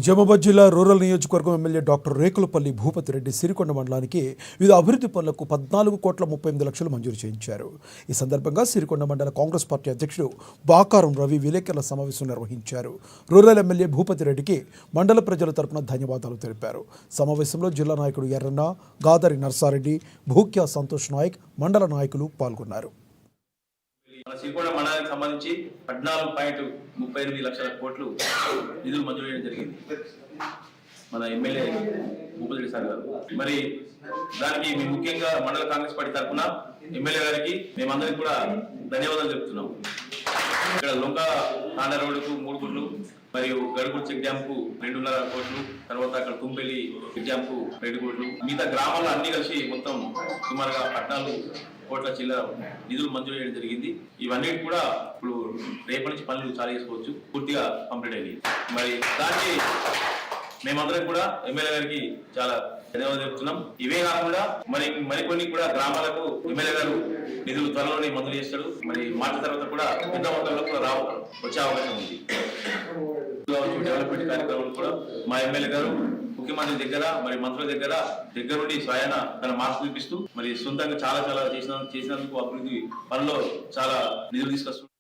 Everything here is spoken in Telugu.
నిజామాబాద్ జిల్లా రూరల్ నియోజకవర్గం ఎమ్మెల్యే డాక్టర్ రేకులపల్లి భూపతి రెడ్డి సిరికొండ మండలానికి వివిధ అభివృద్ధి పనులకు 14,38,00,000 మంజూరు చేయించారు. ఈ సందర్భంగా సిరికొండ మండల కాంగ్రెస్ పార్టీ అధ్యక్షుడు బాకారం రవి విలేకరుల సమావేశం నిర్వహించారు. రూరల్ ఎమ్మెల్యే భూపతి రెడ్డికి మండల ప్రజల తరపున ధన్యవాదాలు తెలిపారు. సమావేశంలో జిల్లా నాయకుడు ఎర్రన్న, గాదరి నర్సారెడ్డి, భూక్యా సంతోష్ నాయక్, మండల నాయకులు పాల్గొన్నారు. మన సిరికొండ మండలానికి సంబంధించి 14.38 లక్షల కోట్లు నిధులు మంజూరు చేయడం జరిగింది మన ఎమ్మెల్యే భూపతి రెడ్డి సార్ గారు. మరి దానికి మేము ముఖ్యంగా మండల కాంగ్రెస్ పార్టీ తరఫున ఎమ్మెల్యే గారికి మేమందరికి కూడా ధన్యవాదాలు చెప్తున్నాం. ఇక్కడ లొంక తాండ రోడ్డుకు 3 కోట్లు, మరియు గడుగుడు చెక్ డ్యామ్ కు 2.5 కోట్లు, తర్వాత అక్కడ తుంపెల్లి చెక్ డ్యామ్ కు 2 కోట్లు, మిగతా గ్రామాల్లో అన్ని కలిసి మొత్తం సుమారుగా 14 కోట్ల చిల్లర నిధులు మంజూరు చేయడం జరిగింది. ఇవన్నీ కూడా ఇప్పుడు రేపటి నుంచి పనులు చాలు చేసుకోవచ్చు, పూర్తిగా కంప్లీట్ అయ్యింది. మరి దానికి మేమందరం కూడా ఎమ్మెల్యే గారికి చాలా ధన్యవాదాలు చెప్తున్నాం. ఇవే కాకుండా మరికొన్ని కూడా గ్రామాలకు ఎమ్మెల్యే గారు నిధులు త్వరలోనే మంజూరు చేస్తాడు. మరి మార్చి తర్వాత కూడా పెద్ద మొత్తంలో కూడా వచ్చే అవకాశం ఉంది. డెవలప్మెంట్ కార్యక్రమాలు కూడా మా ఎమ్మెల్యే గారు ముఖ్యమంత్రి దగ్గర మరి మంత్రుల దగ్గర నుండి స్వయాన తన మార్పు చూపిస్తూ మరి సొంతంగా చాలా చేసినందుకు అభివృద్ధి పనిలో చాలా నిధులు తీసుకొస్తుంది.